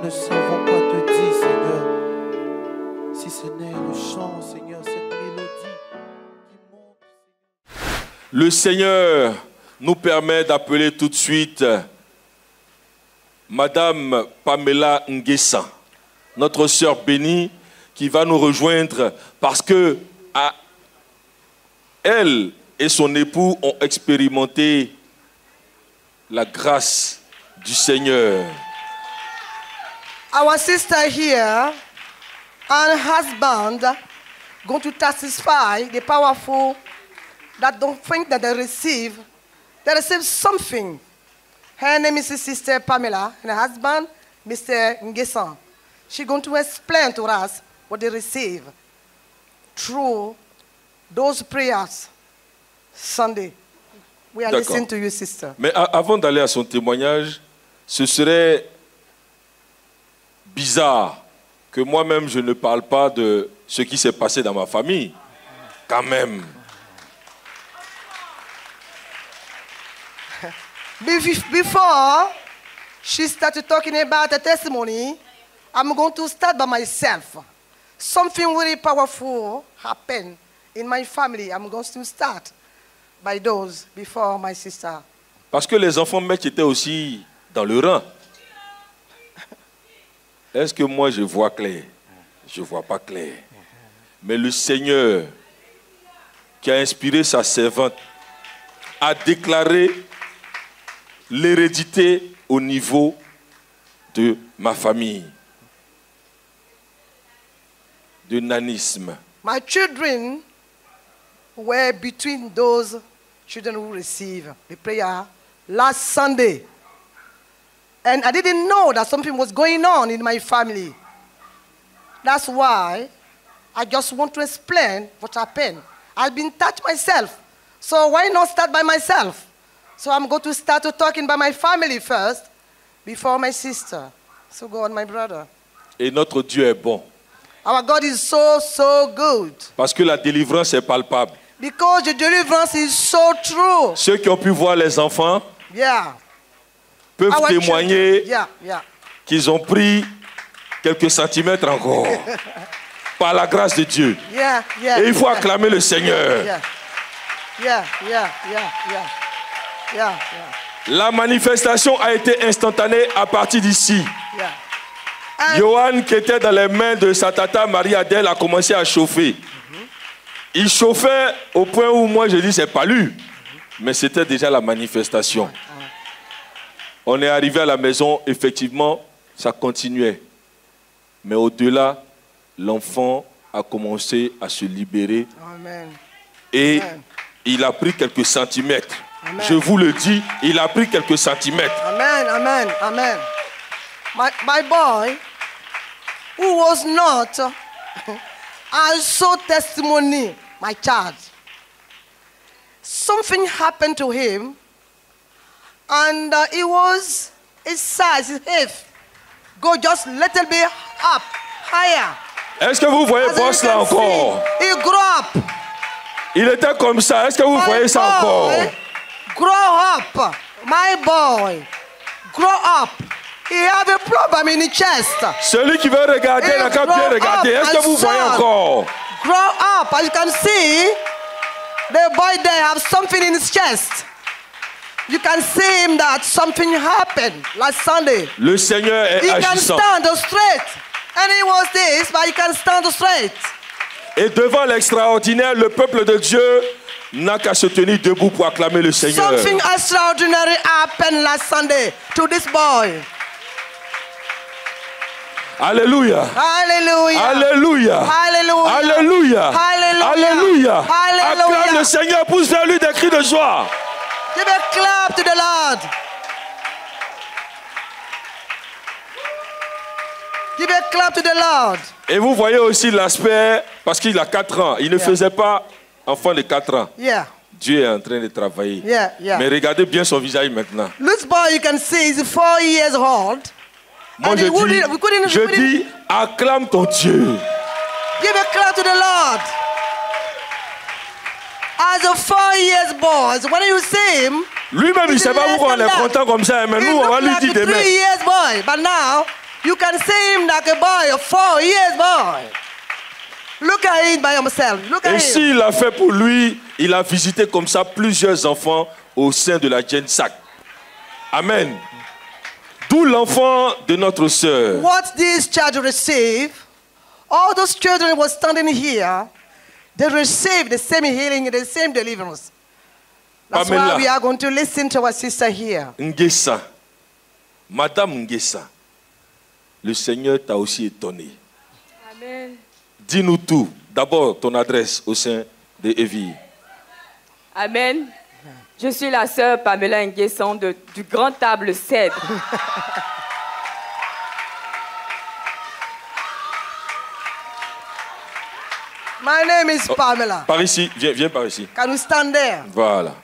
ne savons quoi te dire, Seigneur. Si ce n'est le chant, Seigneur, cette mélodie qui monte. Le Seigneur nous permet d'appeler tout de suite Madame Pamela Nguessa, notre sœur bénie, qui va nous rejoindre parce que elle et son époux ont expérimenté la grâce du Seigneur. Our sister here and husband going to testify the powerful that don't think that they receive something. Her name is Sister Pamela, and her husband, Mr. Nguessa. She's going to explain to us what they receive through those prayers Sunday. We are listening to you, sister. Mais avant d'aller à son témoignage, ce serait bizarre que moi-même je ne parle pas de ce qui s'est passé dans ma famille. Quand même. Before she started talking about the testimony, I'm going to start by myself. Something really powerful happened in my family. I'm going to start by those before my sister. Parce que les enfants mecs étaient aussi dans le rang. Est-ce que moi je vois clair? Je ne vois pas clair. Mais le Seigneur qui a inspiré sa servante a déclaré l'hérédité au niveau de ma famille. De nanisme. My children were between those children who received the prayer last Sunday. And I didn't know that something was going on in my family. That's why I just want to explain what happened. I've been touched myself. So why not start by myself? So I'm going to start talking by my family first, before my sister. So go on, my brother. Et notre Dieu est bon. Our God is so, so good. Parce que la délivrance est palpable. Because the deliverance is so true. Ceux qui ont pu voir les enfants peuvent Our témoigner children, qu'ils ont pris quelques centimètres encore. Par la grâce de Dieu. Et il faut acclamer le Seigneur. La manifestation a été instantanée à partir d'ici. Johan, qui était dans les mains de sa tata Marie-Adèle, a commencé à chauffer. Il chauffait au point où moi je dis c'est pas lui. Mais c'était déjà la manifestation. On est arrivé à la maison, effectivement, ça continuait. Mais au-delà, l'enfant a commencé à se libérer. Amen. Et il a pris quelques centimètres. Amen. Je vous le dis, il a pris quelques centimètres. Amen, amen, amen. My boy, who was not also testimony, my child. Something happened to him, and it was his size, his hip. Go just a little bit up, higher. Est-ce que vous voyez Boss là encore? He grew up. Il était comme ça. Est-ce que vous voyez ça encore? Grow up, my boy. Grow up. He have a problem in his chest. Celui qui veut regarder n'a qu'à bien regarder. Est-ce que vous voyez encore? Grow up. As you can see, the boy there have something in his chest. You can see him that something happened last Sunday. Le Seigneur est agissant. He can stand straight. And he was this, but he can stand straight. Et devant l'extraordinaire, le peuple de Dieu n'a qu'à se tenir debout pour acclamer le Seigneur. Something extraordinary happened last Sunday to this boy. Alléluia. Alléluia. Alléluia. Alléluia. Alléluia. Alléluia. Alléluia. Acclame le Seigneur, pousse vers lui des cris de joie. Give a clap to the Lord. Give a clap to the Lord. Et vous voyez aussi l'aspect, parce qu'il a 4 ans. Il ne faisait pas enfant de 4 ans. Dieu est en train de travailler. Mais regardez bien son visage maintenant. This boy, you can see, is 4 years old. Moi, je dis, acclame ton Dieu. Give a clap to the Lord. As a 4 years boy, when you see him, lui-même, il ne sait pas pourquoi on est content comme ça, mais nous, on va lui dire demain. 3 years boy, but now You can see him like a boy, a 4 years boy. Look at him by himself. Look at Et him. s'il a fait pour lui, il a visité comme ça plusieurs enfants au sein de la GenSac. Amen. D'où l'enfant de notre sœur. What these children receive, all those children who were standing here, they received the same healing, the same deliverance. That's Pamela. why we are going to listen to our sister here. Ngessa, Madame Ngessa, le Seigneur t'a aussi étonné. Amen. Dis-nous tout. D'abord, ton adresse au sein de Evie. Amen. Je suis la sœur Pamela Nguesson du Grand Table Cèdre. My name is Pamela. Par ici, viens par ici. Can we stand there? Voilà.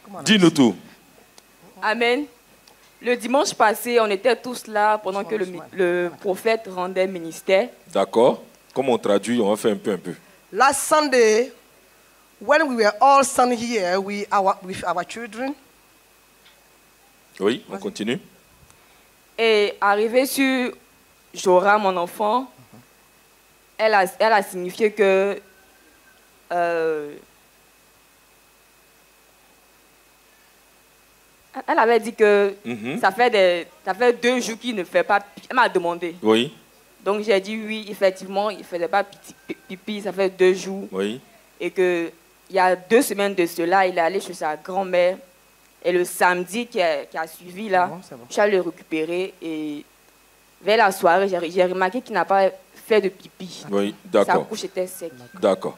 Come on. Dis-nous tout. Amen. Le dimanche passé, on était tous là pendant que le prophète rendait ministère. D'accord. Comme on traduit, on va faire un peu. Last Sunday, when we were all standing here with our children, Oui, on continue. Et arrivé sur Jora, mon enfant, elle a signifié que elle avait dit que ça fait 2 jours qu'il ne fait pas pipi. Elle m'a demandé. Oui, Donc j'ai dit oui, effectivement, il ne faisait pas pipi, ça fait 2 jours. oui. Et qu'il y a 2 semaines de cela, il est allé chez sa grand-mère. Et le samedi qui a suivi, là, C'est bon. je suis allée le récupérer. Et vers la soirée, j'ai remarqué qu'il n'a pas fait de pipi. Oui, Sa d'accord. couche était sec. D'accord.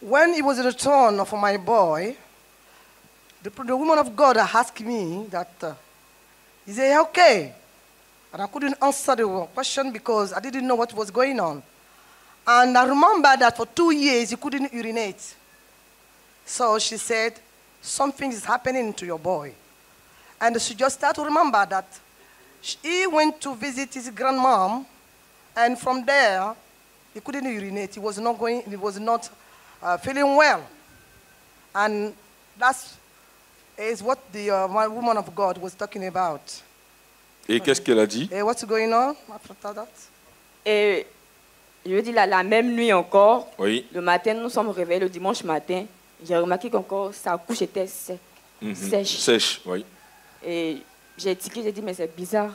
when it was the turn for my boy, the woman of God asked me that, is it okay? And I couldn't answer the question because I didn't know what was going on. And I remember that for 2 years he couldn't urinate. So she said, something is happening to your boy. And she just started to remember that he went to visit his grandmom, and from there, he couldn't urinate. He was not feeling well. And that is what the my woman of God was talking about. Et qu'est-ce qu'elle a dit? What's going on after that? Et je veux dire, la même nuit encore, Oui. le matin, nous sommes réveillés le dimanche matin. J'ai remarqué qu'encore sa couche était sèche. Sèche, oui. Et j'ai tiqué, j'ai dit, mais c'est bizarre.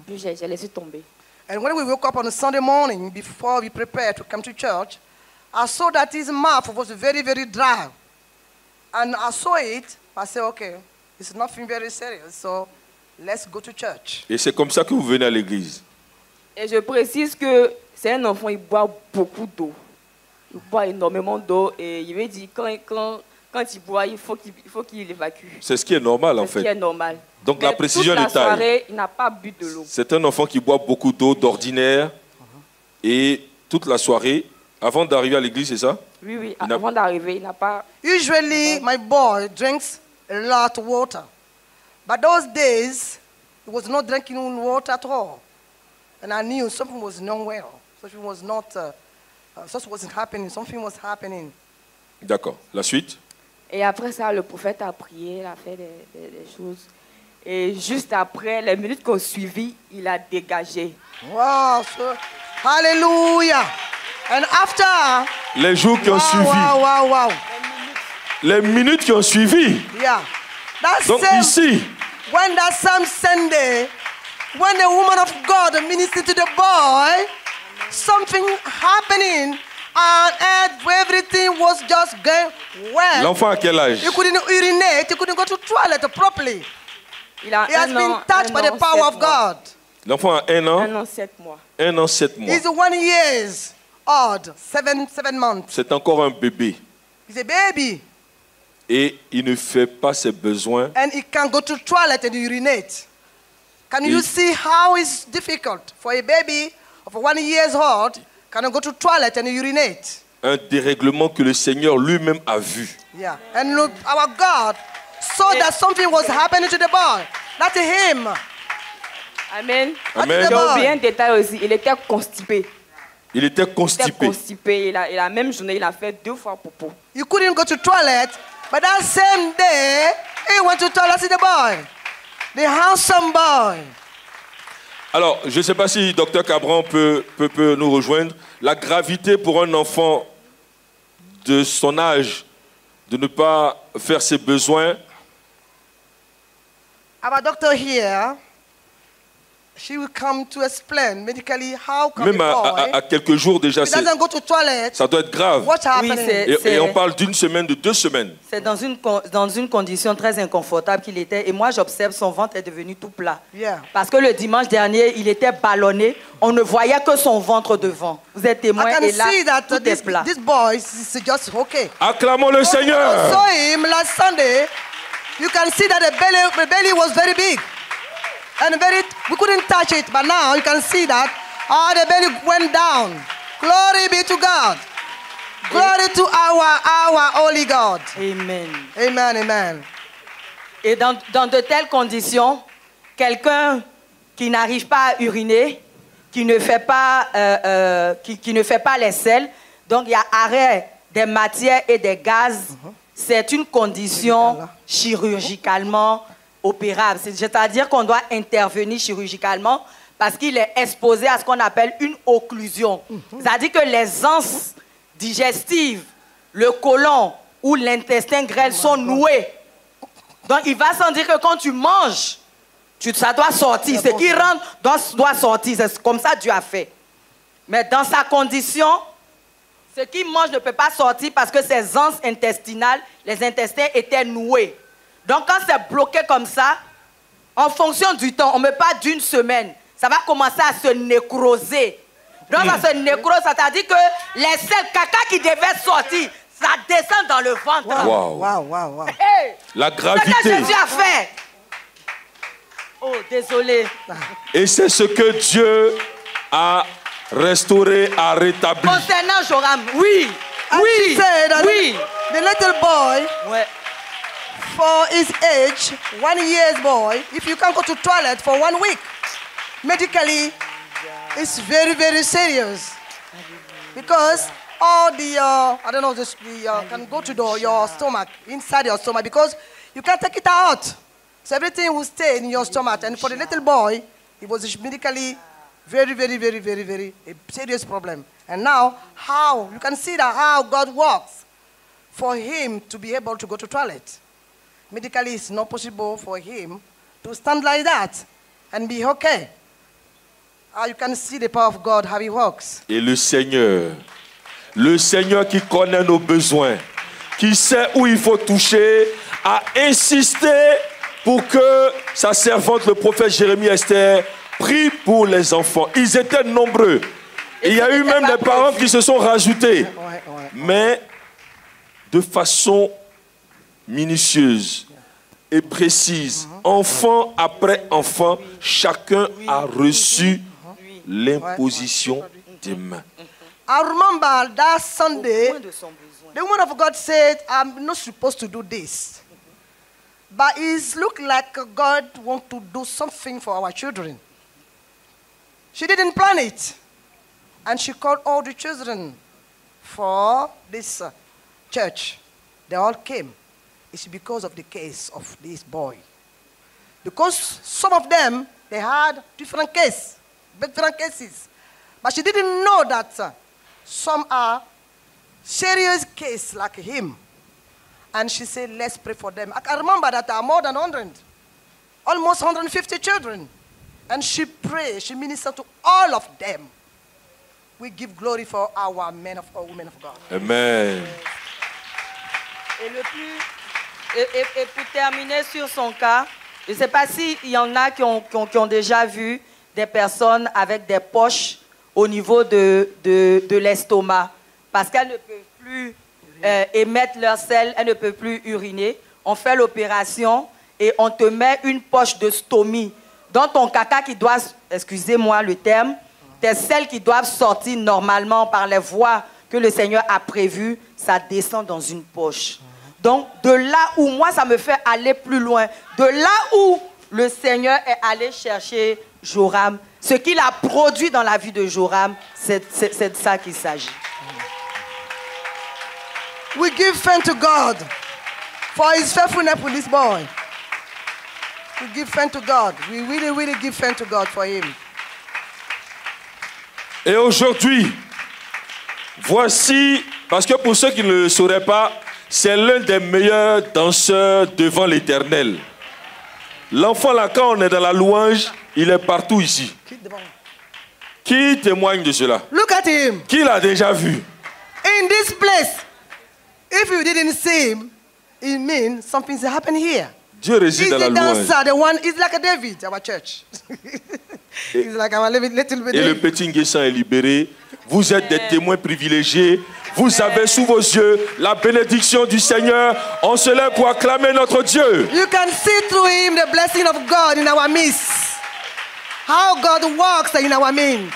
Puis j'ai laissé tomber. And when we woke up on a Sunday morning, before we prepared to come to church, I saw that his mouth was very, very dry. And I saw it, I said, okay, it's nothing very serious, so let's go to church. Et c'est comme ça que vous venez à l'église. Et je précise que c'est un enfant, il boit beaucoup d'eau. Il boit énormément d'eau. Et il veut dire, quand il boit, il faut qu'il évacue. C'est ce qui est normal en C'est ce qui est fait. normal. Donc, Mais la précision toute la de taille. soirée, il n'a pas bu de l'eau. C'est un enfant qui boit beaucoup d'eau d'ordinaire. Et toute la soirée, avant d'arriver à l'église, c'est ça? Oui, oui. Il n'a- Avant d'arriver, il n'a pas... Usually, my boy drinks a lot of water. But those days, he was not drinking water at all. And I knew something was not well. Something was not, something wasn't happening. Something was happening. D'accord. La suite? Et après ça, le prophète a prié, il a fait des choses. Et juste après, les minutes qu'on suivi, il a dégagé. Wow, so, hallelujah. And after, Les jours qui ont wow, suivi. wow, wow, wow. Les minutes qui ont suivi. Yeah. That Donc same, ici, when that same Sunday, when the woman of God ministered to the boy, something happening, and everything was just going well. l'enfant à quel âge? He couldn't urinate, he couldn't go to the toilet properly. Il a He has been touched by the power of God. L'enfant a 1 an, 1 an, 7 mois. 1 an, 7 mois. He's 1 year old, seven months. C'est encore un bébé. He's a baby, Et il ne fait pas ses besoins. and he can go to the toilet and urinate. Can you He- see how it's difficult for a baby of 1 year old can go to the toilet and urinate? Un dérèglement que le Seigneur lui-même a vu. Yeah. And look, our God saw that something was happening to the boy. That's him. Amen. Amen. J'ai oublié un détail aussi. Il était constipé. Il était Il était constipé. constipé. Et la même journée, il a fait 2 fois popo. You couldn't go to toilet, but that same day, he went to toilet to the boy. The handsome boy. Alors, je ne sais pas si Dr Cabran peut nous rejoindre. La gravité pour un enfant de son âge de ne pas faire ses besoins. Our doctor here, she will come to explain medically how come Même a boy, à quelques jours déjà, if he doesn't go to toilet, ça doit être grave. what's happening? Et on parle d'une semaine, de 2 semaines. C'est dans une condition très inconfortable qu'il était. Et moi, j'observe, son ventre est devenu tout plat. Yeah. Parce que le dimanche dernier, il était ballonné. On ne voyait que son ventre devant. Vous êtes témoin. I can Et là, see that tout est plat. this boy is just okay. Acclamons le I Seigneur. saw him last Sunday. You can see that the belly was very big. And we couldn't touch it, but now you can see that the belly went down. Glory be to God. Glory to our holy God. Amen. Amen, amen. Et dans de telles conditions, quelqu'un qui n'arrive pas à uriner, qui ne fait pas les selles, donc il y a arrêt des matières et des gaz, c'est une condition chirurgicalement opérable. C'est-à-dire qu'on doit intervenir chirurgicalement parce qu'il est exposé à ce qu'on appelle une occlusion. C'est-à-dire que les anses digestives, le côlon ou l'intestin grêle sont noués. Donc il va sans dire que quand tu manges, ça doit sortir. Ce qui rentre doit sortir. C'est comme ça que Dieu a fait. Mais dans sa condition, ce qui mange ne peut pas sortir parce que ses anses intestinales, les intestins étaient noués. Donc quand c'est bloqué comme ça, en fonction du temps, on ne met pas d'une semaine, ça va commencer à se nécroser. Donc ça se nécrose, c'est-à-dire que les selles caca qui devaient sortir, ça descend dans le ventre. Wow. Hey, La gravité. c'est ce que Jésus a fait. Oh, désolé. Et c'est ce que Dieu a restauré, a rétabli. Concernant Joram, oui. And she said that Oui. the little boy, Ouais. for his age, 1 year's boy, if you can't go to toilet for 1 week, medically, it's very, very serious. Because all the, I don't know, can go to your stomach, inside your stomach, because you can't take it out. So everything will stay in your stomach. And for the little boy, it was medically very, very, very, very, very a serious problem. And now, how, you can see that how God works for him to be able to go to toilet. Medically, it's not possible for him to stand like that and be okay. You can see the power of God, how he works. Et le Seigneur qui connaît nos besoins, qui sait où il faut toucher, a insisté pour que sa servante, le prophète Jérémie Esther, prie pour les enfants. Ils étaient nombreux. Et il y a eu même des parents qui se sont rajoutés. Mais de façon minutieuse et précise, enfant après enfant, chacun a reçu l'imposition des mains. I remember that Sunday, the woman of God said, I'm not supposed to do this. But it looked like God wants to do something for our children. She didn't plan it. And she called all the children for this church. They all came. It's because of the case of this boy. Because some of them, they had different cases. But she didn't know that some are serious cases like him. And she said, let's pray for them. I can remember that there are more than 100. Almost 150 children. And she prayed, she ministered to all of them. We give glory for our men or women of God. Amen. Et pour terminer sur son cas, je ne sais pas s'il y en a qui ont déjà vu des personnes avec des poches au niveau de l'estomac parce qu'elles ne peuvent plus émettre leur selle, elles ne peuvent plus uriner. On fait l'opération et on te met une poche de stomie dans ton caca qui doit, excusez-moi le terme, tes selles qui doivent sortir normalement par les voies que le Seigneur a prévues, ça descend dans une poche. Donc, de là où moi, ça me fait aller plus loin, de là où le Seigneur est allé chercher Joram, ce qu'il a produit dans la vie de Joram, c'est de ça qu'il s'agit. We give thanks to God for his faithfulness with this boy. We give thanks to God. We really, really give thanks to God for him. Et aujourd'hui, voici, parce que pour ceux qui ne le sauraient pas, c'est l'un des meilleurs danseurs devant l'Éternel. L'enfant là, quand on est dans la louange, il est partout ici. Qui témoigne de cela? Look at him. Qui l'a déjà vu? In this place, if you didn't see him, it means something's happened here. Dieu réside He's dans la the louange. dancer, the one, he's like a David, our church. He's like our little bit Et le David. petit Nguessan est libéré. Vous êtes des témoins privilégiés. Vous avez sous vos yeux la bénédiction du Seigneur. On se lève pour acclamer notre Dieu. You can see through him the blessing of God in our midst. How God works in our midst.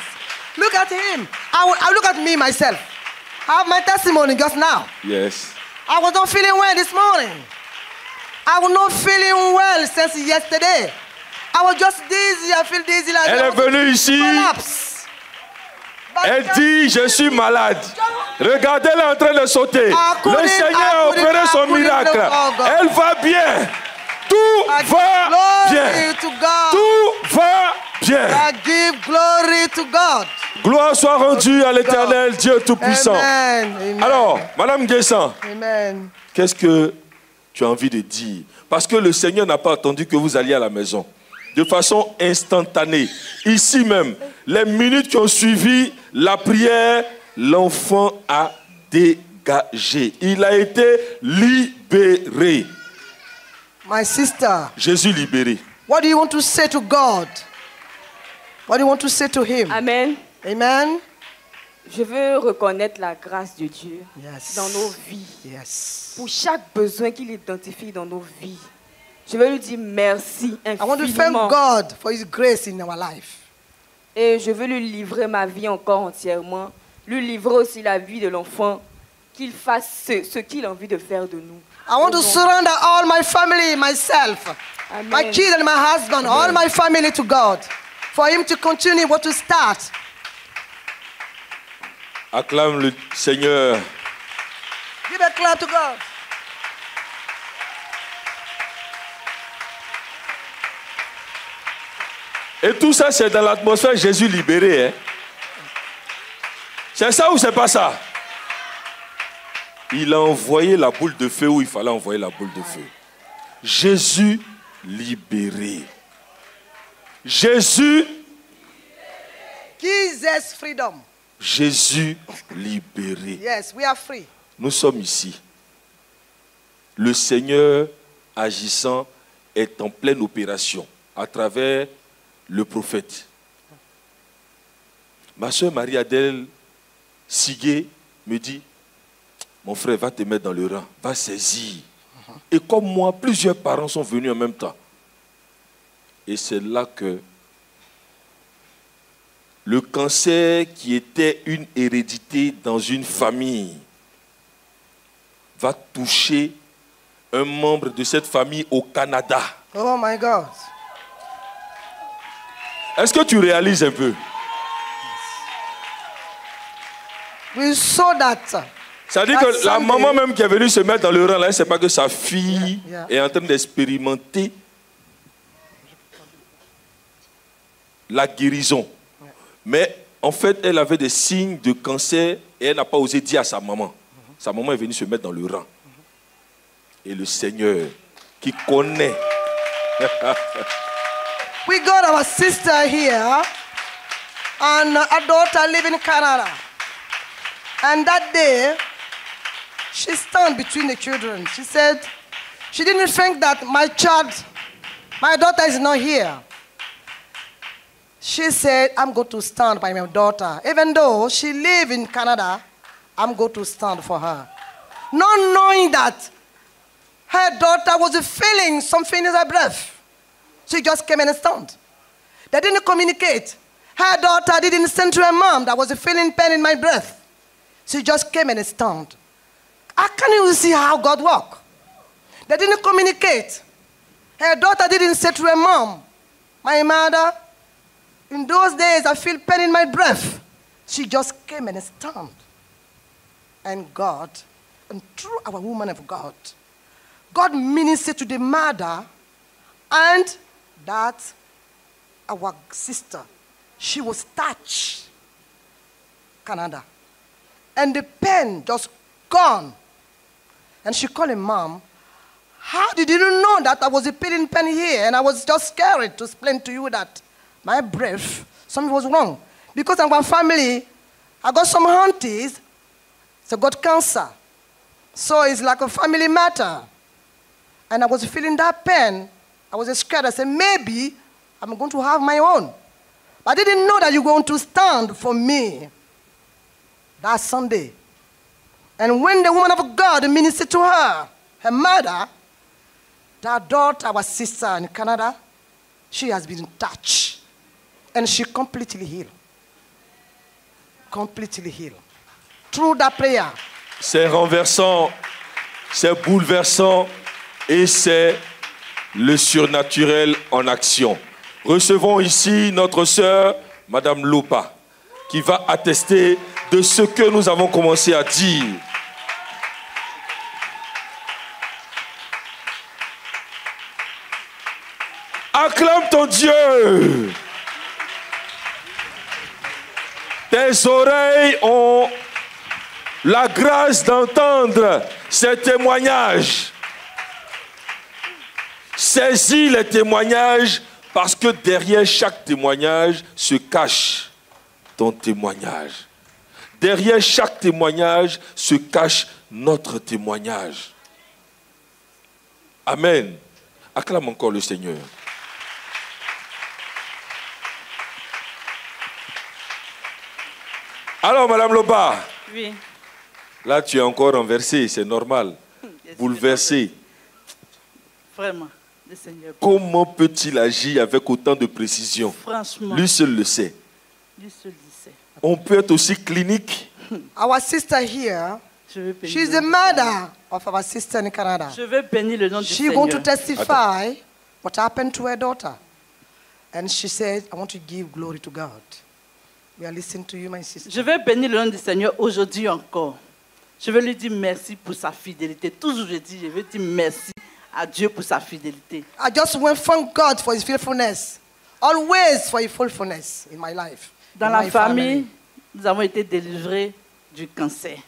Look at him. I look at me myself. I have my testimony just now. Yes. I was not feeling well this morning. I was not feeling well since yesterday. I was just dizzy. I feel dizzy like Elle est venue ici. collapse. But Elle dit, je suis malade. Regardez-la en train de sauter. Le Seigneur a opéré son miracle. Elle va bien. Tout va bien. to God. Tout va bien. I give glory to God. Gloire soit rendue à l'Éternel, Dieu Tout-Puissant. Amen. Amen. Alors, Madame Nguessan, Amen. qu'est-ce que tu as envie de dire? Parce que le Seigneur n'a pas attendu que vous alliez à la maison. De façon instantanée. Ici même, les minutes qui ont suivi la prière, l'enfant a dégagé. Il a été libéré. My sister, Jésus libéré. what do you want to say to God? What do you want to say to him? Amen. Amen. Je veux reconnaître la grâce de Dieu Yes. dans nos vies. Yes. Pour chaque besoin qu'il identifie dans nos vies. Je veux lui dire merci I want to thank infiniment. God for his grace in our life. Et je veux lui livrer ma vie encore entièrement. Lui livrer aussi la vie de l'enfant. Qu'il fasse ce qu'il a envie de faire de nous. I want to surrender all my family, myself, Amen. my children, my husband, all my family to God. For him to continue what to start. Acclame le Seigneur. Give a clap to God. Et tout ça, c'est dans l'atmosphère Jésus libéré. Hein? C'est ça ou c'est pas ça? Il a envoyé la boule de feu où il fallait envoyer la boule de feu. Jésus libéré. Jésus, Jesus freedom. Jésus libéré. Yes, we are free. Nous sommes ici. Le Seigneur agissant est en pleine opération à travers le prophète. Ma soeur Marie-Adèle Sigué me dit, mon frère, va te mettre dans le rang, va saisir. Et comme moi, plusieurs parents sont venus en même temps. Et c'est là que le cancer qui était une hérédité dans une famille va toucher un membre de cette famille au Canada. Oh my God. Est-ce que tu réalises un peu? We saw that. C'est-à-dire que la maman même qui est venue se mettre dans le rang, là, elle ne sait pas que sa fille est en train d'expérimenter la guérison. Mais en fait, elle avait des signes de cancer et elle n'a pas osé dire à sa maman. Sa maman est venue se mettre dans le rang. Et le Seigneur, qui connaît... We got our sister here and a daughter live in Canada. And that day, she stand between the children. She said, she didn't think that my daughter is not here. She said, I'm going to stand by my daughter. Even though she live in Canada, I'm going to stand for her. Not knowing that her daughter was feeling something in her breath. She just came and stand. They didn't communicate. Her daughter didn't send to her mom that was feeling pain in my breath. She just came and stand. How can you see how God works? They didn't communicate. Her daughter didn't say to her mom, my mother, in those days I feel pain in my breath. She just came and stand. And God, and through our woman of God, God ministered to the mother and that our sister, she was touched. Canada. And the pen just gone. And she called him, Mom, how did you know that I was a peeling pen here? And I was just scared to explain to you that my breath, something was wrong. Because in my family, I got some aunties, they got cancer. So it's like a family matter. And I was feeling that pain. I was scared. I said, maybe I'm going to have my own. But I didn't know that you're going to stand for me that Sunday. And when the woman of God ministered to her, her mother, that daughter, our sister in Canada, she has been touched. And she completely healed. Completely healed. Through that prayer. C'est renversant, c'est bouleversant et c'est le surnaturel en action. Recevons ici notre sœur, Madame Lopa, qui va attester de ce que nous avons commencé à dire. Acclame ton Dieu. Tes oreilles ont la grâce d'entendre ces témoignages. Saisis les témoignages parce que derrière chaque témoignage se cache ton témoignage. Derrière chaque témoignage se cache notre témoignage. Amen. Acclame encore le Seigneur. Alors, Madame Lopa. Oui. Là, tu es encore renversé, c'est normal. Bouleversé. Vraiment, le Seigneur. Comment peut-il agir avec autant de précision? Franchement. Lui seul le sait. Lui seul le sait. On peut être aussi clinique. Our sister here, she's the mother of our sister in Canada. Je veux bénir le nom du She's Seigneur. going to testify what happened to her daughter. And she said, I want to give glory to God. We are listening to you, my sister. Je veux bénir le nom du Seigneur aujourd'hui encore. Je veux lui dire merci pour sa fidélité. Toujours je dis, je veux dire merci à Dieu pour sa fidélité. I just want to thank God for His faithfulness. Always for His faithfulness in my life. Dans in la my famille, nous avons été délivrés du cancer.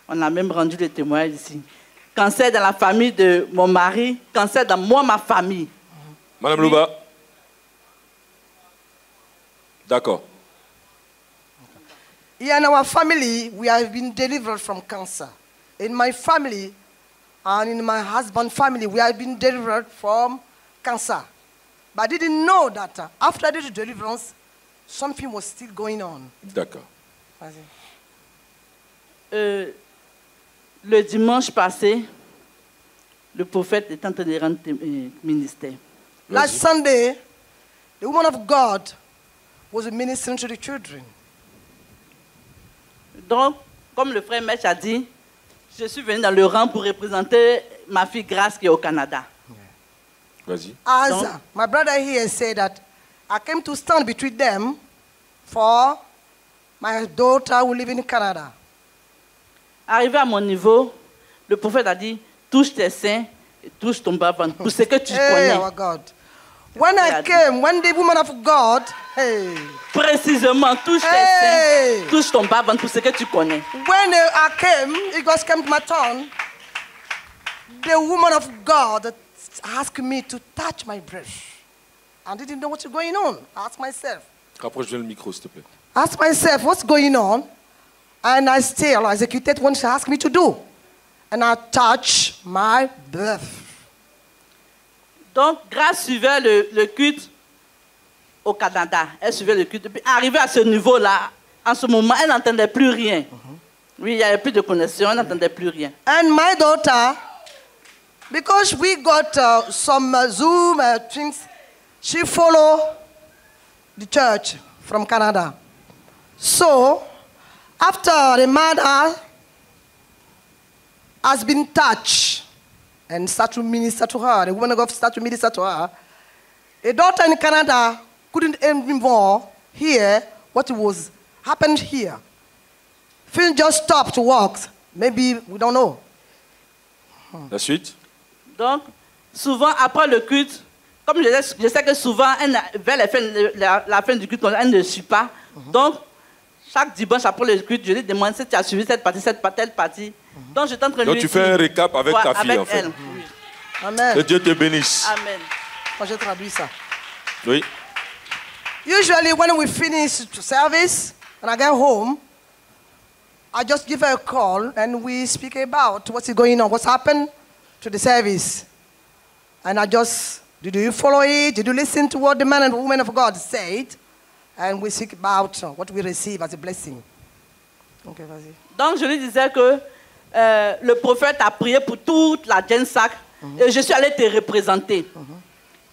On a même rendu le témoignage ici. Cancer dans la famille de mon mari, cancer dans moi, ma famille. Madame Loba. D'accord. In our family, we have been delivered from cancer. In my family and in my husband's family, we have been delivered from cancer. But I didn't know that after the deliverance, something was still going on. D'accord. Le dimanche passé, le prophète est en train de rendre ministère. Last Sunday, the woman of God was ministering to the children. Donc, comme le frère Mèche a dit, je suis venu dans le rang pour représenter ma fille Grace qui est au Canada. Vas-y. As my brother here said that I came to stand between them for my daughter who lives in Canada. Arrivé à mon niveau, le prophète a dit, touche tes seins et touche ton bas-ventre, pour ce que tu connais. Our God. When I came, when the woman of God, précisément, touche tes seins, touche ton bas-ventre, pour ce que tu connais. When I came, it just came to my turn, the woman of God asked me to touch my breast. I didn't know what's going on. I asked myself. Rapproche-toi le micro, s'il te plaît. Ask myself, what's going on? And I still executed what she asked me to do. And I touched my breast. Donc, Grace suivait le culte au Canada. Elle suivait le culte. Puis, arrivée à ce niveau-là, en ce moment, elle n'entendait plus rien. Oui, il n'y avait plus de connexion, elle n'entendait plus rien. And my daughter, because we got some Zoom things, she followed the church from Canada. So, after the mother has been touched and start to minister to her, the woman of God start to minister to her, the daughter in Canada couldn't anymore hear what was happened here. Phil just stopped to walk. Maybe, we don't know. La suite? Donc, souvent, après le culte, comme je sais que souvent, vers la fin du culte, elle ne suit pas. Donc, chaque dimanche après le culte, je lui demande si tu as suivi cette partie, telle partie. Donc, j'étais en train de Donc lui tu fais un récap avec ta fille, avec en fait. elle. Oui. Amen. Que Dieu te bénisse. Amen. Moi, je traduis ça. Oui. Usually, when we finish service and I get home, I just give her a call and we speak about what's going on, what's happened to the service. And I just, did you follow it? Did you listen to what the man and woman of God said? And we speak about what we receive as a blessing. Okay, vas-y. Donc, je lui disais que le prophète a prié pour toute la Gensac et je suis allée te représenter.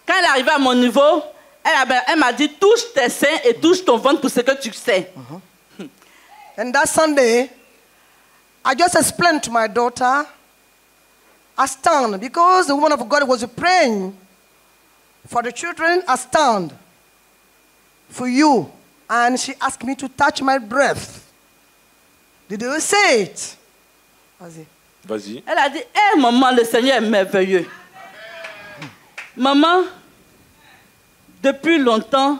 Quand elle est arrivée à mon niveau, elle m'a dit, touche tes seins et touche ton ventre pour ce que tu sais. And that Sunday, I just explained to my daughter, I stand, because the woman of God was praying for the children, I stand for you. And she asked me to touch my breath. Did you say it? Vas-y. Vas-y. Elle a dit, hé maman, le Seigneur est merveilleux. Maman, depuis longtemps,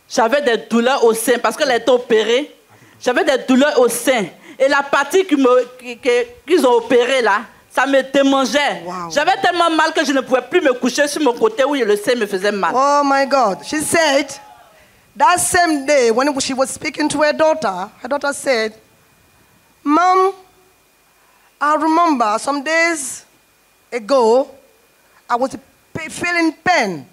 j'avais des douleurs au sein parce qu'elle a été opérée. J'avais des douleurs au sein. Et la partie qu'ils ont opérée là, ça me démangeait. Wow. J'avais tellement mal que je ne pouvais plus me coucher sur mon côté où le sein me faisait mal. Oh my God. She said, that same day when she was speaking to her daughter said, Mom, I remember some days ago, I was feeling pain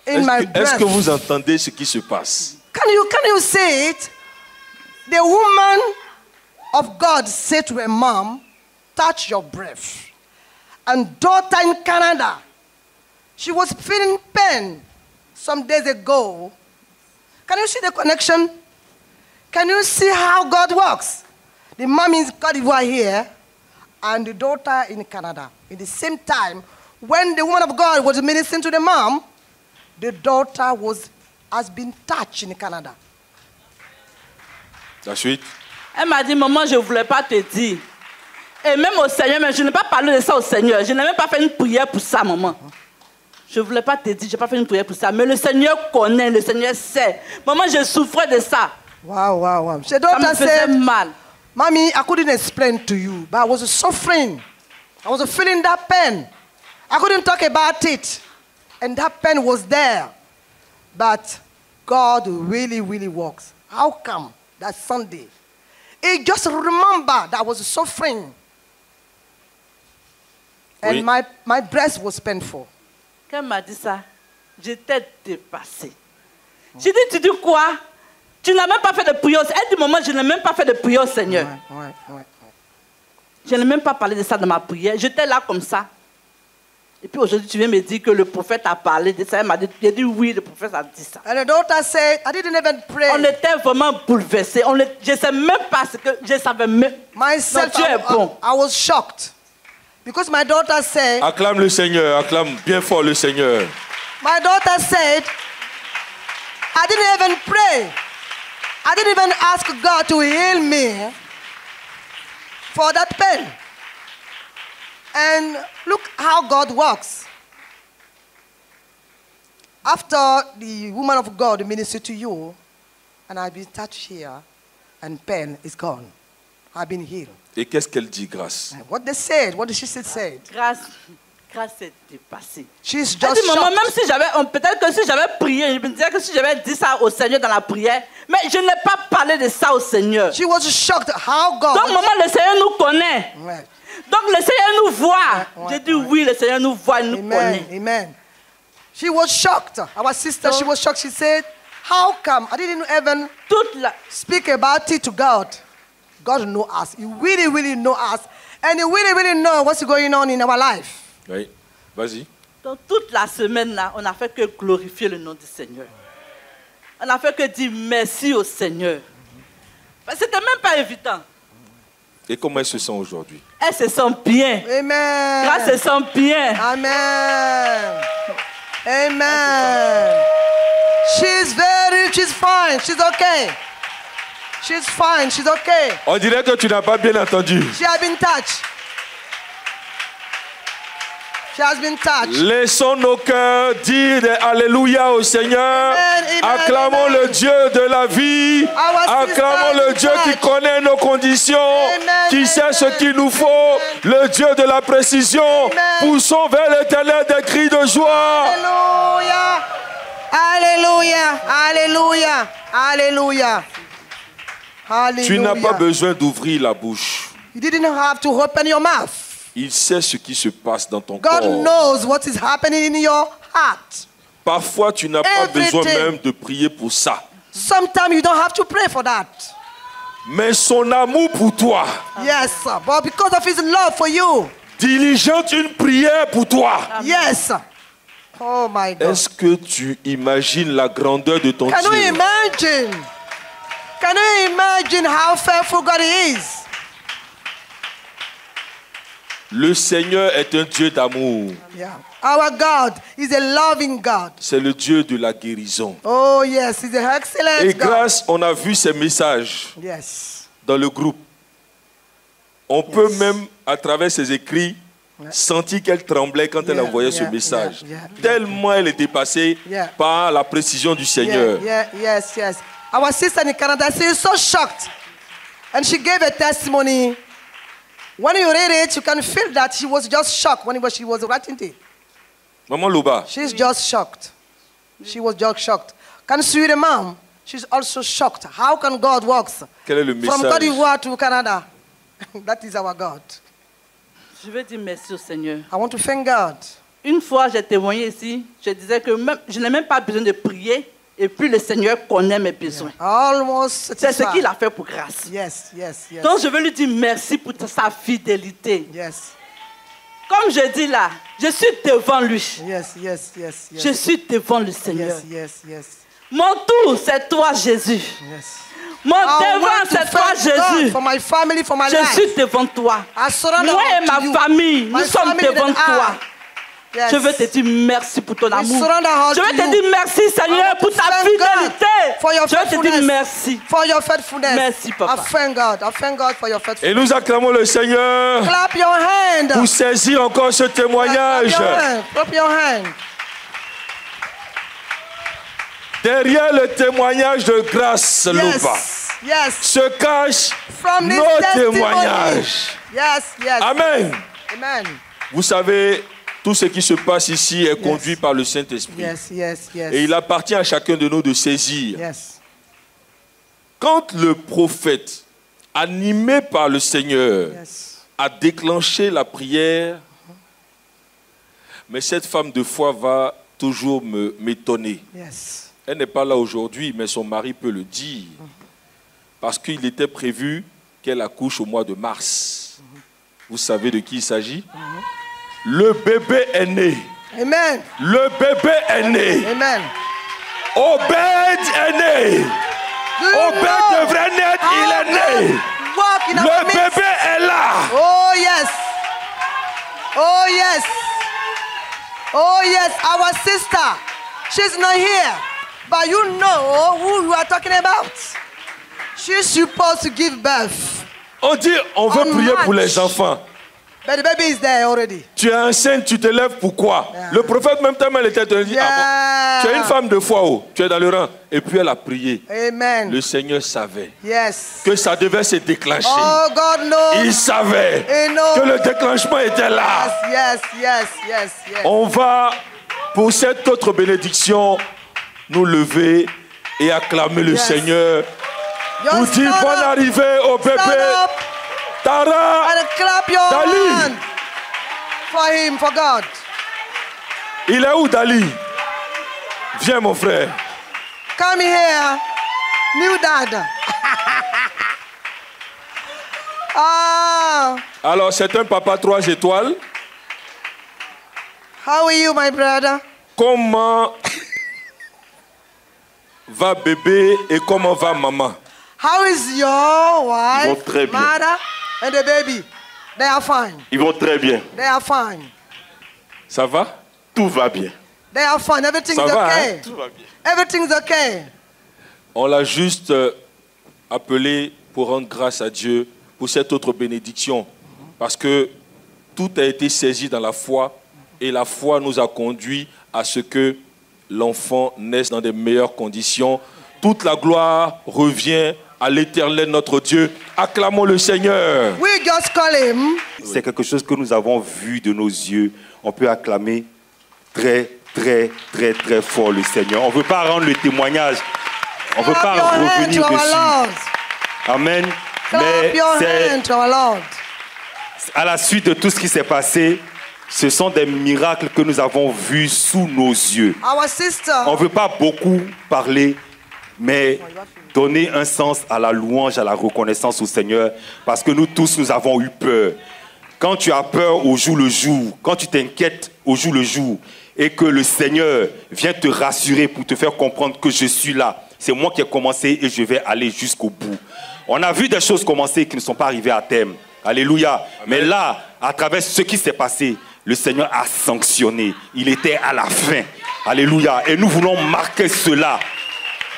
in my breast. Est-ce que vous entendez ce qui se passe? Can you say it? The woman of God said to her mom, touch your breath. And daughter in Canada, she was feeling pain some days ago. Can you see the connection? Can you see how God works? The mom in Côte d'Ivoire here, and the daughter in Canada. At the same time, when the woman of God was ministering to the mom, the daughter has been touched in Canada. La suite. Elle m'a dit, maman, je ne voulais pas te dire. Et même au Seigneur, mais je n'ai pas parlé de ça au Seigneur. Je n'ai même pas fait une prière pour ça, maman. Je ne voulais pas te dire, je n'ai pas fait une prière pour ça. Mais le Seigneur connaît, le Seigneur sait. Maman, je souffrais de ça. Wow. The Ça daughter me faisait said, mal. Mommy, I couldn't explain to you, but I was suffering. I was feeling that pain. I couldn't talk about it. And that pain was there. But God really, really works. How come that Sunday? He just remembered that I was suffering. And Oui. my breast was painful. Quand elle m'a dit ça, j'étais dépassée. J'ai dit, tu dis quoi? Tu n'as même pas fait de prière. Elle dit, maman, je n'ai même pas fait de prière au Seigneur. Ouais. Je n'ai même pas parlé de ça dans ma prière. J'étais là comme ça. Et puis aujourd'hui, tu viens me dire que le prophète a parlé de ça. Elle m'a dit, j'ai dit oui, le prophète a dit ça. And the daughter said, I didn't even pray. On était vraiment bouleversés. Je ne sais même pas ce que je savais même. Myself, Non, tu es bon. I was shocked. Because my daughter said, Acclame le Seigneur, acclame bien fort le Seigneur. my daughter said, I didn't even pray. I didn't even ask God to heal me for that pain. And look how God works. After the woman of God ministered to you, and I've been touched here, and pain is gone. I've been healed. Et qu'est-ce qu'elle dit, Grâce? And what they said, what she said. Grâce est dépassée. She's Elle just dit, maman, shocked. même si peut-être que si j'avais prié, je me disais que si j'avais dit ça au Seigneur dans la prière, mais je n'ai pas parlé de ça au Seigneur. She was shocked how God. Donc, maman, le Seigneur nous connaît. Ouais. Donc, le Seigneur nous voit. Ouais, J'ai dit oui, le Seigneur nous voit, il nous connaît. Amen. She was shocked. Our sister, she was shocked. She said, how come? I didn't even speak about it to God. God knows us. He really, really knows us. And He really, really knows what's going on in our life. Oui, vas-y. Donc, toute la semaine, là, on n'a fait que glorifier le nom du Seigneur. On n'a fait que dire merci au Seigneur. C'était même pas évident. Et comment elle se sent aujourd'hui? Elle se sent bien. Amen. Grâce se sent bien. Amen. Amen. She's fine. She's okay. She's fine. She's okay. On dirait que tu n'as pas bien entendu. She has been touched. She has been touched. Laissons nos cœurs dire des Alléluia au Seigneur. Amen, amen, Acclamons amen. le Dieu de la vie. Our Acclamons sister le Dieu is qui touched. connaît nos conditions, Amen, qui sait ce amen. qu'il nous faut. Le Dieu de la précision. Amen. Poussons vers l'Éternel des cris de joie. Hallelujah. Hallelujah. Hallelujah. Hallelujah. Hallelujah. Tu n'as pas besoin d'ouvrir la bouche. You didn't have to open your mouth. Il sait ce qui se passe dans ton God corps. knows what is happening in your heart. Parfois, tu n'as pas besoin Everything. même de prier pour ça. Sometimes you don't have to pray for that. Mais son amour pour toi Yes, sir. But because of his love for you. diligente une prière pour toi. Yes, sir. Oh my God. Est-ce que tu imagines la grandeur de ton Can you Dieu? imagine? Can you imagine how faithful God is? Le Seigneur est un Dieu d'amour. Yeah. Our God is a loving God. C'est le Dieu de la guérison. Oh yes, he's an excellent Et God. grâce, on a vu ces messages Yes. dans le groupe. On peut même, à travers ses écrits, sentir qu'elle tremblait quand elle Yeah, envoyait ce yeah, message. yeah, yeah, Tellement elle était passée Yeah. par la précision du Seigneur. Yes. Our sister in Canada, she is so shocked. And she gave a testimony. When you read it, you can feel that she was just shocked when she was writing it. Maman Loba, She's just shocked. She was just shocked. Can you see the mom? She's also shocked. How can God work quel est le from Côte message? d'Ivoire to Canada? That is our God. Je veux dire merci au Seigneur. I want to thank God. Une fois, j'ai témoigné ici, je disais que même, je n'ai même pas besoin de prier, et puis le Seigneur connaît mes besoins. Almost C'est ce satisfied. qu'il a fait pour grâce. Yes. Donc je veux lui dire merci pour sa fidélité. Yes. Comme je dis là, je suis devant lui. Yes. Je suis devant le Seigneur. Yes. Mon tout, c'est toi, Jésus. Yes. Mon I devant, want to c'est toi, thank God Jésus. for my family, for my Je life. suis devant toi. I surrender Moi et all to ma you. famille, My nous sommes family devant and I. toi. Yes. Je veux te dire merci pour ton amour. surrender all Je veux to te you. dire merci, I Seigneur, want pour to ta thank fidélité. God for your Je veux te dire faithfulness. merci. For your faithfulness. Merci, Papa. I thank God for your Et faithfulness. nous acclamons le Seigneur Clap your hand. pour saisir encore ce témoignage. Clap your hand. Derrière le témoignage de grâce, Loba, Yes. se cachent From this nos testimony. témoignages. Yes. Amen. Amen. Vous savez, tout ce qui se passe ici est conduit par le Saint-Esprit. Yes. Et il appartient à chacun de nous de saisir. Yes. Quand le prophète, animé par le Seigneur, Yes. a déclenché la prière, mais cette femme de foi va toujours m'étonner. Yes. Elle n'est pas là aujourd'hui, mais son mari peut le dire. Parce qu'il était prévu qu'elle accouche au mois de mars. Vous savez de qui il s'agit? Le bébé est né. Amen. Le bébé est né. Amen. Obed est né. Do you Obed know devrait naître, how il est God né. walk in our Le midst? bébé est là. Oh yes. Oh yes. Oh yes. Our sister. She's not here. But you know who you are talking about. She's supposed to give birth. On dit, on veut On prier pour marche. les enfants. But the baby is there already. Tu es enceinte, tu te lèves, pourquoi? Yeah. Le prophète même tellement il était dit, Yeah. ah bon, tu es une femme de foi, oh, tu es dans le rang. Et puis elle a prié. Amen. Le Seigneur savait Yes. que ça devait se déclencher. Oh God knows. Il savait He knows. que le déclenchement était là. Yes. On va, pour cette autre bénédiction, nous lever et acclamer le Yes. Seigneur. Just Nous dire stand bonne up. arrivée au Stand bébé. up Tara, and clap your Dali. hand for him, for God. il est où Dali? Viens mon frère. Come here, new dad. Ah, Alors c'est un papa 3 étoiles. how are you, my brother? Comment va bébé et comment va maman? How is your wife, Ils vont très bien. mother, and the baby? They are fine. Ils vont très bien. They are fine. Ça va? Tout va bien. They are fine. Everything's Ça va, okay. hein? Tout va bien. Everything's okay. On l'a juste appelé pour rendre grâce à Dieu pour cette autre bénédiction. Parce que tout a été saisi dans la foi Et la foi nous a conduit à ce que l'enfant naisse dans de meilleures conditions. Toute la gloire revient à l'Éternel notre Dieu. Acclamons le Seigneur. We just call him. C'est quelque chose que nous avons vu de nos yeux. On peut acclamer très, très, très, très fort le Seigneur. On ne veut pas rendre le témoignage. On ne veut pas revenir dessus. Amen. Mais c'est à la suite de tout ce qui s'est passé, ce sont des miracles que nous avons vus sous nos yeux. On ne veut pas beaucoup parler, mais donner un sens à la louange, à la reconnaissance au Seigneur, parce que nous tous, nous avons eu peur. Quand tu as peur au jour le jour, quand tu t'inquiètes au jour le jour, et que le Seigneur vient te rassurer pour te faire comprendre que je suis là, c'est moi qui ai commencé et je vais aller jusqu'au bout. On a vu des choses commencer qui ne sont pas arrivées à terme. Alléluia. Amen. Mais là, à travers ce qui s'est passé, le Seigneur a sanctionné. Il était à la fin. Alléluia. Et nous voulons marquer cela.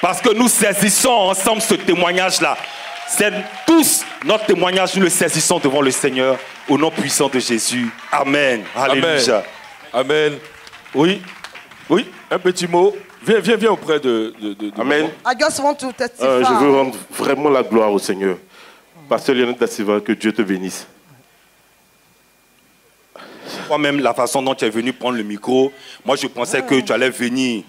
Parce que nous saisissons ensemble ce témoignage-là. C'est tous notre témoignage, nous le saisissons devant le Seigneur. Au nom puissant de Jésus. Amen. Alléluia. Amen. Oui. Oui. Un petit mot. Viens auprès de Amen. I just want to testify. Je veux rendre vraiment la gloire au Seigneur. Pasteur Lionel Da Silva, que Dieu te bénisse. Toi-même, la façon dont tu es venu prendre le micro, moi je pensais que tu allais venir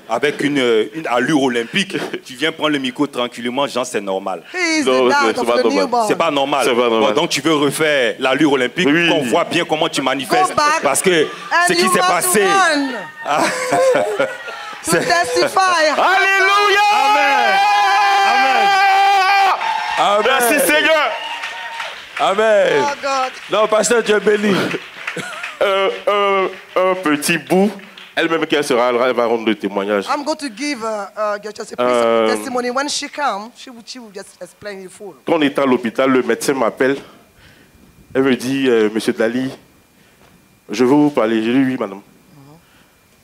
avec une allure olympique. Tu viens prendre le micro tranquillement, genre c'est normal. Non, c'est pas normal. C'est pas normal. C'est pas normal. Bon, donc tu veux refaire l'allure olympique Oui. pour qu'on voit bien comment tu manifestes. Parce que ce qui s'est passé... To testify. Alléluia. Amen. Amen. Merci Seigneur. Amen. Oh God. Non, pasteur, Dieu béni. Un petit bout. Elle-même qu'elle sera, elle va rendre le témoignage. I'm going to give just a piece of testimony. When she comes, she will just explain it full. Quand on est à l'hôpital, le médecin m'appelle. Elle me dit, Monsieur Dali, je veux vous parler. J'ai dit oui, madame.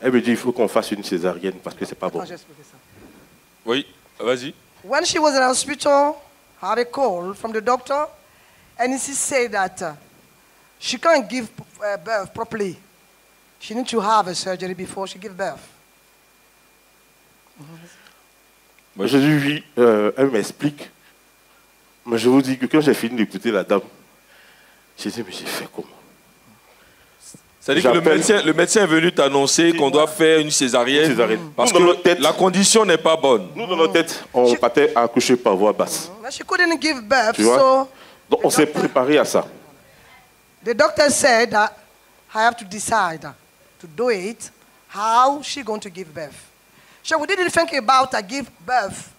Elle me dit, il faut qu'on fasse une césarienne parce que c'est pas bon. Oui, vas-y. When she was in the hospital, I had a call from the doctor, and he said that she can't give birth properly. She needs to have a surgery before she gives birth. J'ai dit oui, elle m'explique. Mais je vous dis que quand j'ai fini d'écouter la dame, j'ai dit, mais j'ai fait comment? C'est-à-dire que le médecin est venu t'annoncer qu'on doit faire une césarienne. Parce que la condition n'est pas bonne. Nous, dans notre tête, on partait à accoucher par voie basse. She couldn't give birth, Tu vois? so Donc, on s'est préparé à ça. the doctor said that I have to decide to do it, how she going to give birth. So we didn't think about give birth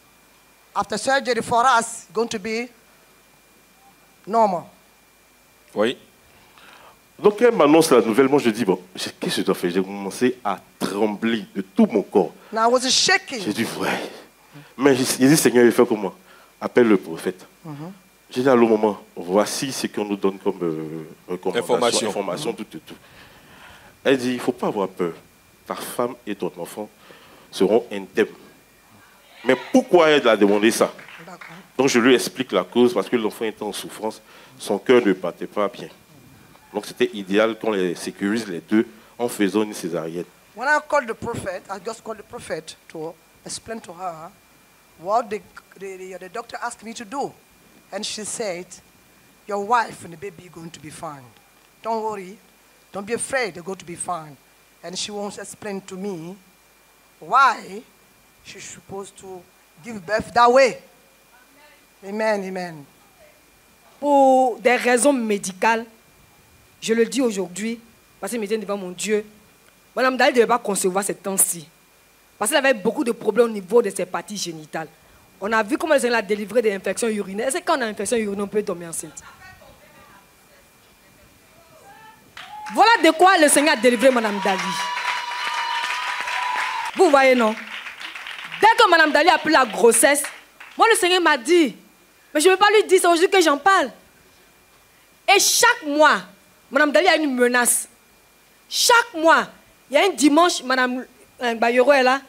after surgery for us going to be normal. Oui. Donc, elle m'annonce la nouvelle. Moi, je dis, bon, qu'est-ce que je dois faire? J'ai commencé à trembler de tout mon corps. Now I was shaking. J'ai dit, ouais. Mais j'ai dit, Seigneur, il fait comment? Appelle le prophète. J'ai dit, allô, maman, voici ce qu'on nous donne comme information, tout. Elle dit, il ne faut pas avoir peur. Ta femme et ton enfant seront indemnes. Mais pourquoi elle a demandé ça? Donc, je lui explique la cause, parce que l'enfant était en souffrance. Son cœur ne battait pas bien. Donc, c'était idéal qu'on les sécurise les deux en faisant une césarienne. When I called the prophet, I just called the prophet to explain to her what the doctor asked me to do. And she said, your wife and the baby are going to be fine. Don't worry. Don't be afraid. They're going to be fine. And she wants to explain to me why she's supposed to give birth that way. Amen, amen. Pour des raisons médicales, je le dis aujourd'hui, parce que je me tiens devant mon Dieu, Madame Dali ne devait pas concevoir ces temps-ci. Parce qu'elle avait beaucoup de problèmes au niveau de ses parties génitales. On a vu comment le Seigneur a délivré des infections urinaires. Est-ce que quand on a une infection urinaire, on peut tomber enceinte? Voilà de quoi le Seigneur a délivré Madame Dali. Vous voyez, non? Dès que Madame Dali a pris la grossesse, moi le Seigneur m'a dit, mais je ne vais pas lui dire, c'est aujourd'hui que j'en parle. Et chaque mois, Madame Dali a une menace. Chaque mois, il y a un dimanche, Madame Bayero est là.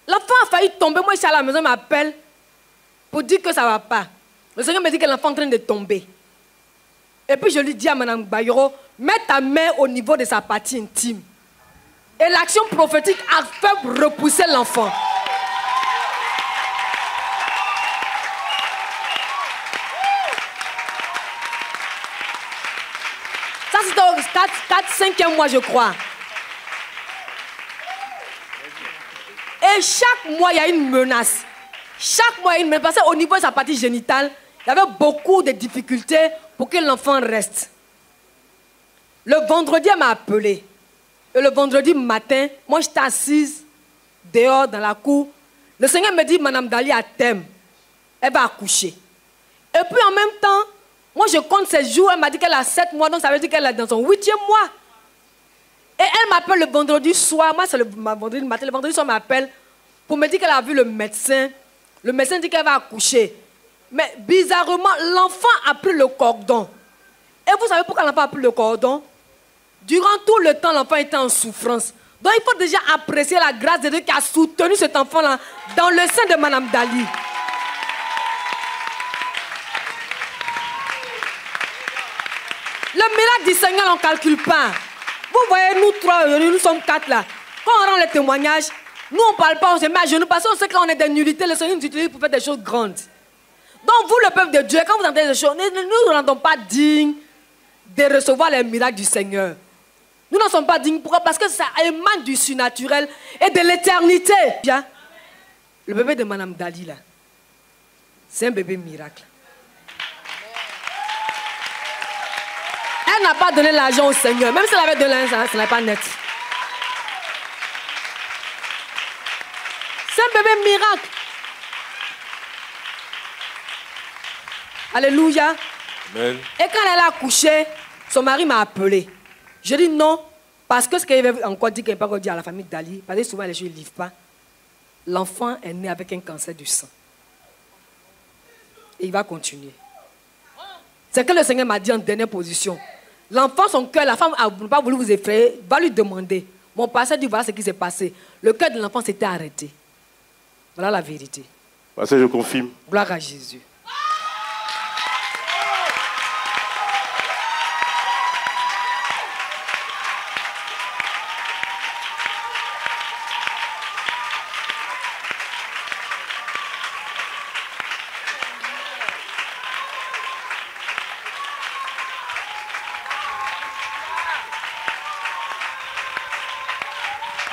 L'enfant a failli tomber. Moi, ici à la maison, il m'appelle pour dire que ça ne va pas. Le Seigneur me dit que l'enfant est en train de tomber. Et puis, je lui dis à Madame Bayero, mets ta main au niveau de sa partie intime. Et l'action prophétique a fait repousser l'enfant. Ça, c'était au 4-5e mois, je crois. Et chaque mois, il y a une menace. Chaque mois, il y a une menace. Parce qu'au niveau de sa partie génitale, il y avait beaucoup de difficultés pour que l'enfant reste. Le vendredi, elle m'a appelé. Et le vendredi matin, moi, j'étais assise dehors dans la cour. Le Seigneur me dit, Madame Dali a thème. Elle va accoucher. Et puis en même temps, moi, je compte ses jours. Elle m'a dit qu'elle a 7 mois, donc ça veut dire qu'elle est dans son 8e mois. Et elle m'appelle le vendredi soir. Moi, c'est le vendredi matin. Le vendredi soir, elle m'appelle pour me dire qu'elle a vu le médecin. Le médecin dit qu'elle va accoucher. Mais bizarrement, l'enfant a pris le cordon. Et vous savez pourquoi l'enfant a pris le cordon? Durant tout le temps, l'enfant était en souffrance. Donc, il faut déjà apprécier la grâce de Dieu qui a soutenu cet enfant-là dans le sein de Madame Dali. Le miracle du Seigneur, on ne calcule pas. Vous voyez, nous 3, nous sommes 4 là. Quand on rend les témoignages, nous on ne parle pas, on se met à genoux parce qu'on sait qu'on est des nullités, le Seigneur nous utilise pour faire des choses grandes. Donc vous, le peuple de Dieu, quand vous entendez des choses, nous ne rendons pas dignes de recevoir les miracles du Seigneur. Nous n'en sommes pas dignes. Pourquoi? Parce que ça émane du surnaturel et de l'éternité. Le bébé de Madame Dali là, c'est un bébé miracle. Elle n'a pas donné l'argent au Seigneur. Même si elle avait donné l'argent, ce n'est pas net. C'est un bébé miracle. Alléluia. Amen. Et quand elle a accouché, son mari m'a appelé. Je dis non, parce que ce qu'elle avait encore dit, qu'elle n'a pas encore dit à la famille Dali, parce que souvent les gens ne livrent pas. L'enfant est né avec un cancer du sang. Et il va continuer. C'est que le Seigneur m'a dit en dernière position. L'enfant, son cœur, la femme n'a pas voulu vous effrayer, va lui demander. Mon pasteur dit, voilà ce qui s'est passé. Le cœur de l'enfant s'était arrêté. Voilà la vérité. Pasteur, je confirme. Gloire à Jésus.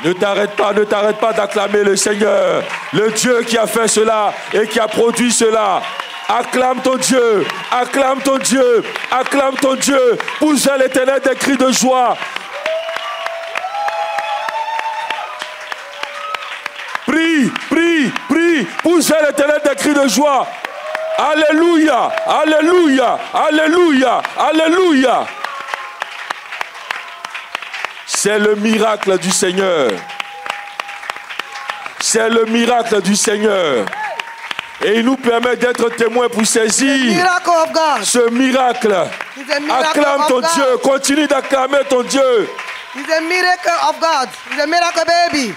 Ne t'arrête pas d'acclamer le Seigneur, le Dieu qui a fait cela et qui a produit cela. Acclame ton Dieu, acclame ton Dieu, acclame ton Dieu. Pousse à l'Éternel des cris de joie. Prie, prie, prie. Pousse à l'Éternel des cris de joie. Alléluia, alléluia, alléluia, alléluia. C'est le miracle du Seigneur. C'est le miracle du Seigneur. Et il nous permet d'être témoins pour saisir ce miracle. Acclame ton Dieu. Continue d'acclamer ton Dieu. It's a miracle of God. It's a miracle baby.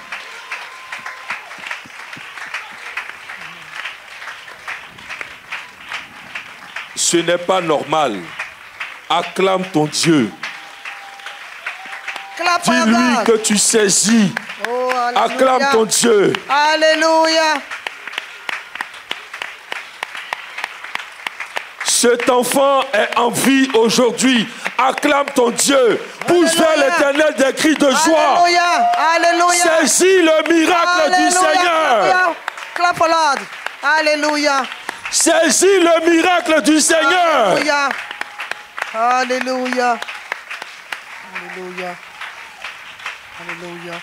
Ce n'est pas normal. Acclame ton Dieu. Dis-lui que tu saisis. Oh, acclame ton Dieu. Alléluia. Cet enfant est en vie aujourd'hui. Acclame ton Dieu. Pousse vers l'Éternel des cris de joie. Alléluia. Alléluia. Saisis le miracle du Seigneur. Clap for Lord. Alléluia. Saisis le miracle du Seigneur. Alléluia. Alléluia. Alléluia. Alléluia.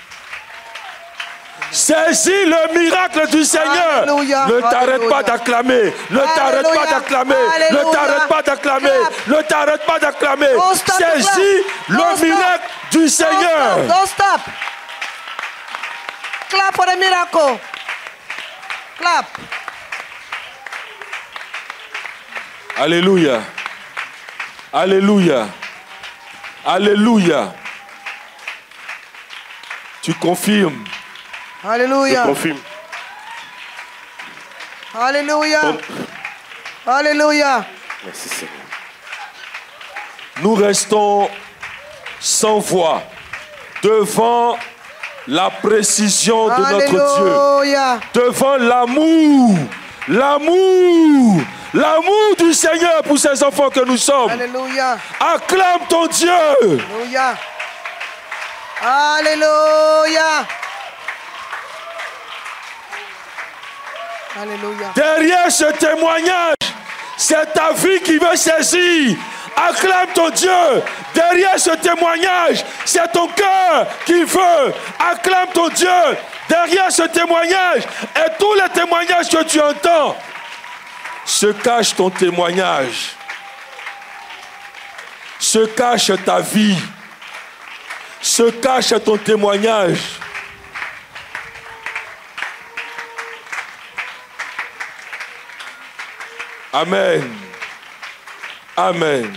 Saisis le miracle du Seigneur. Alléluia. Ne t'arrête pas d'acclamer. Ne t'arrête pas d'acclamer. Ne t'arrête pas d'acclamer. Ne t'arrête pas d'acclamer. Saisis le miracle du Seigneur. Don't stop. Clap for the miracle. Clap. Alléluia. Alléluia. Alléluia. Tu confirmes. Alléluia. Je confirme. Alléluia. Alléluia. Merci Seigneur. Nous restons sans voix, devant la précision de notre Dieu, devant l'amour du Seigneur pour ses enfants que nous sommes. Alléluia. Acclame ton Dieu. Alléluia. Alléluia. Alléluia. Derrière ce témoignage, c'est ta vie qui veut saisir. Acclame ton Dieu. Derrière ce témoignage, c'est ton cœur qui veut. Acclame ton Dieu. Derrière ce témoignage et tous les témoignages que tu entends, se cache ton témoignage. Se cache ta vie. Se cache ton témoignage. Amen. Amen.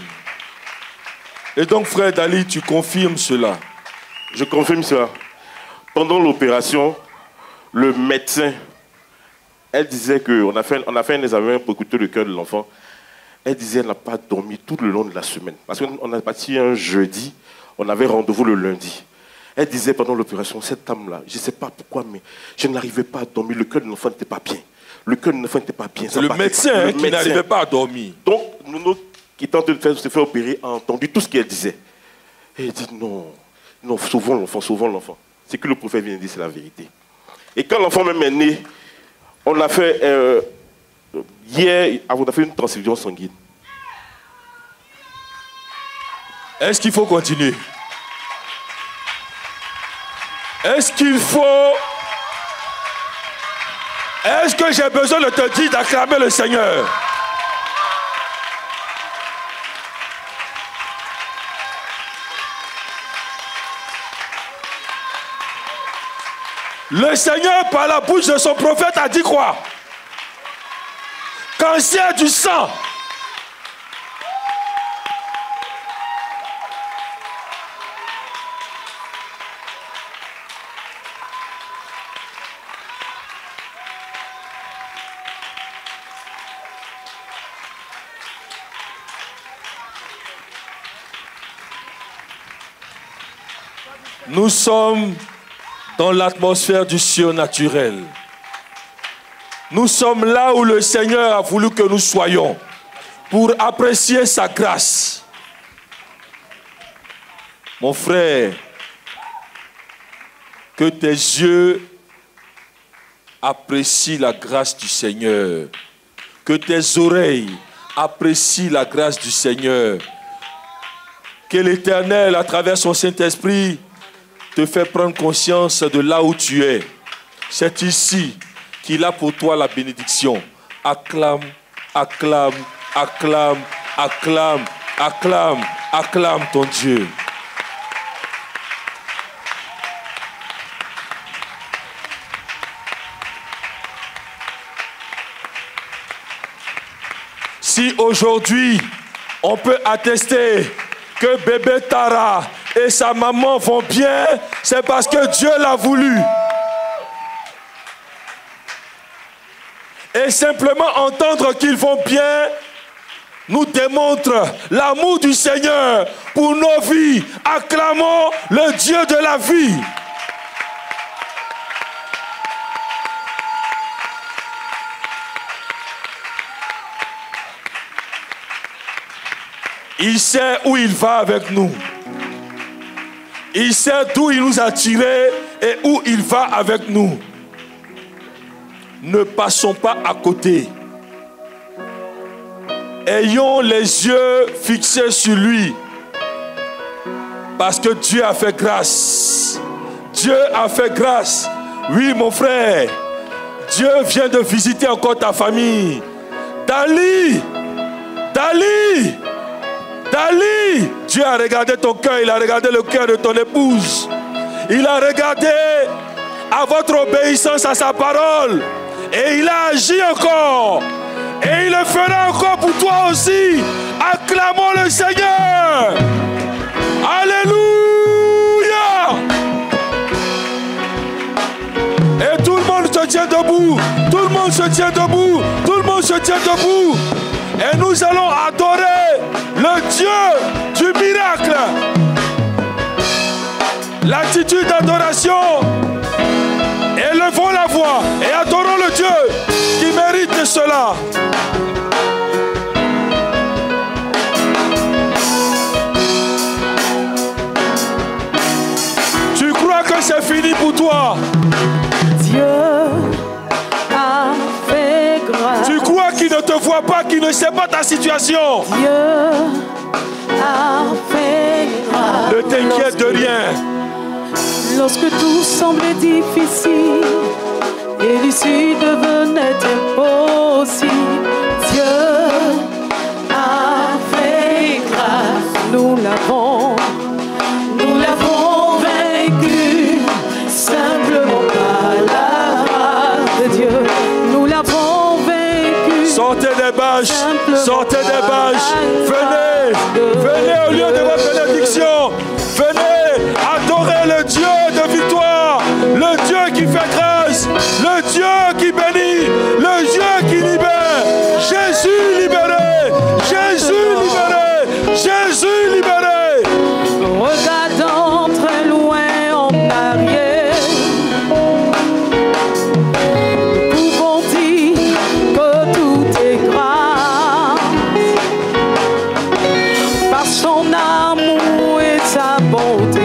Et donc, frère Dali, tu confirmes cela? Je confirme cela. Pendant l'opération, le médecin, elle disait qu'on a fait un examen pour écouter le cœur de l'enfant. Elle disait qu'elle n'a pas dormi tout le long de la semaine. Parce qu'on a parti un jeudi, on avait rendez-vous le lundi. Elle disait pendant l'opération, cette dame-là, je ne sais pas pourquoi, mais je n'arrivais pas à dormir. Le cœur de l'enfant n'était pas bien. Le cœur de l'enfant n'était pas bien. C'est le médecin qui n'arrivait pas à dormir. Donc, nous qui étions en train de se faire opérer, a entendu tout ce qu'elle disait. Et elle dit non, sauvons l'enfant, sauvons l'enfant. Ce que le prophète vient de dire, c'est la vérité. Et quand l'enfant même est né, on a fait, hier, on a fait une transfusion sanguine. Est-ce qu'il faut continuer? Est-ce qu'il faut... Est-ce que j'ai besoin de te dire d'acclamer le Seigneur? Le Seigneur, par la bouche de son prophète, a dit quoi? Cancer du sang. Nous sommes dans l'atmosphère du surnaturel. Nous sommes là où le Seigneur a voulu que nous soyons pour apprécier sa grâce. Mon frère, que tes yeux apprécient la grâce du Seigneur. Que tes oreilles apprécient la grâce du Seigneur. Que l'Éternel, à travers son Saint-Esprit, te fait prendre conscience de là où tu es. C'est ici qu'il a pour toi la bénédiction. Acclame, acclame, acclame, acclame, acclame, acclame ton Dieu. Si aujourd'hui, on peut attester que bébé Tara et sa maman vont bien, c'est parce que Dieu l'a voulu. Et simplement entendre qu'ils vont bien nous démontre l'amour du Seigneur pour nos vies. Acclamons le Dieu de la vie. Il sait où il va avec nous. Il sait d'où il nous a tirés et où il va avec nous. Ne passons pas à côté. Ayons les yeux fixés sur lui. Parce que Dieu a fait grâce. Dieu a fait grâce. Oui, mon frère. Dieu vient de visiter encore ta famille. Dali, Dieu a regardé ton cœur, il a regardé le cœur de ton épouse. Il a regardé à votre obéissance à sa parole. Et il a agi encore. Et il le fera encore pour toi aussi. Acclamons le Seigneur. Alléluia. Et tout le monde se tient debout. Tout le monde se tient debout. Tout le monde se tient debout. Et nous allons adorer le Dieu du miracle. l'attitude d'adoration. Élevons la voix et adorons le Dieu qui mérite cela. Tu crois que c'est fini pour toi? Dieu a fait grâce. Tu crois qu'il ne te voit pas, qu'il ne sait pas ta situation? Dieu a fait grâce. Ne t'inquiète de rien. Lorsque tout semblait difficile et l'issue devenait impossible, Dieu a fait grâce. Nous l'avons vaincu simplement par la grâce de Dieu. Nous l'avons vaincu. Sortez des bâches, sortez des bâches. Venez au lieu de votre bénédiction. Venez adorer le Dieu de victoire, le Dieu qui fait grâce, le Dieu qui bénit, le Dieu qui libère. Jésus libéré, Jésus libéré, Jésus libéré. Regardant très loin en arrière, nous pouvons dire que tout est grâce par son amour et sa bonté.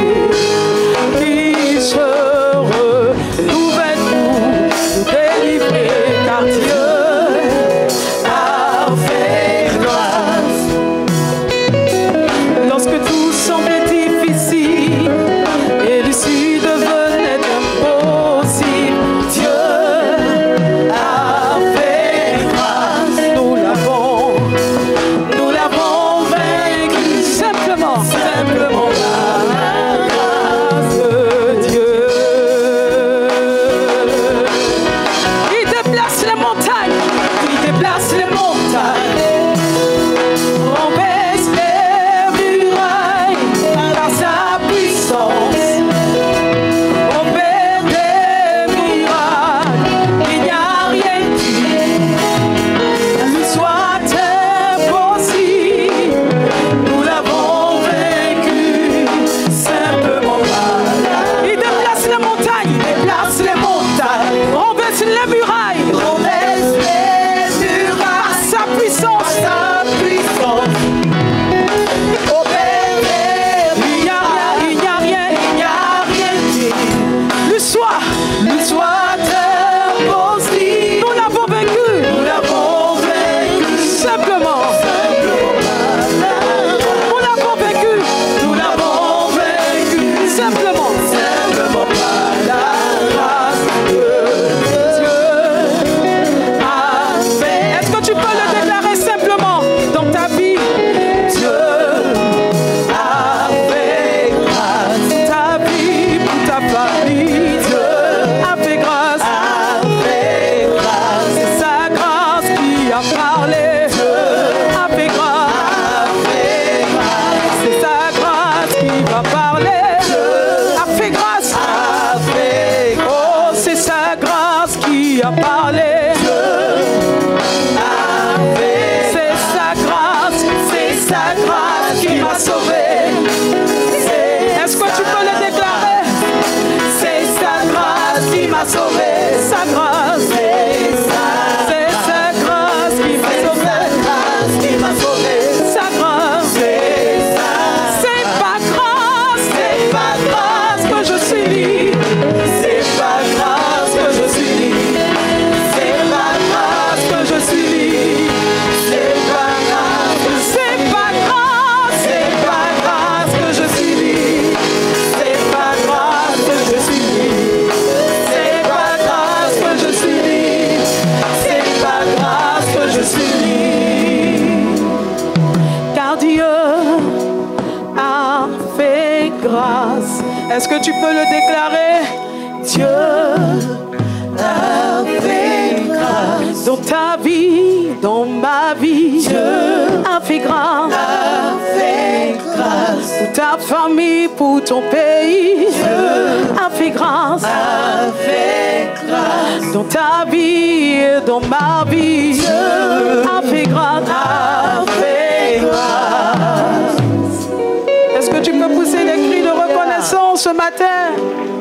Est-ce que tu peux le déclarer? Dieu a fait grâce dans ta vie, dans ma vie. Dieu a fait grâce, pour ta famille, pour ton pays. Dieu a fait grâce, dans ta vie et dans ma vie. Dieu a fait grâce, Est-ce que tu peux pousser des cris de reconnaissance? ce matin.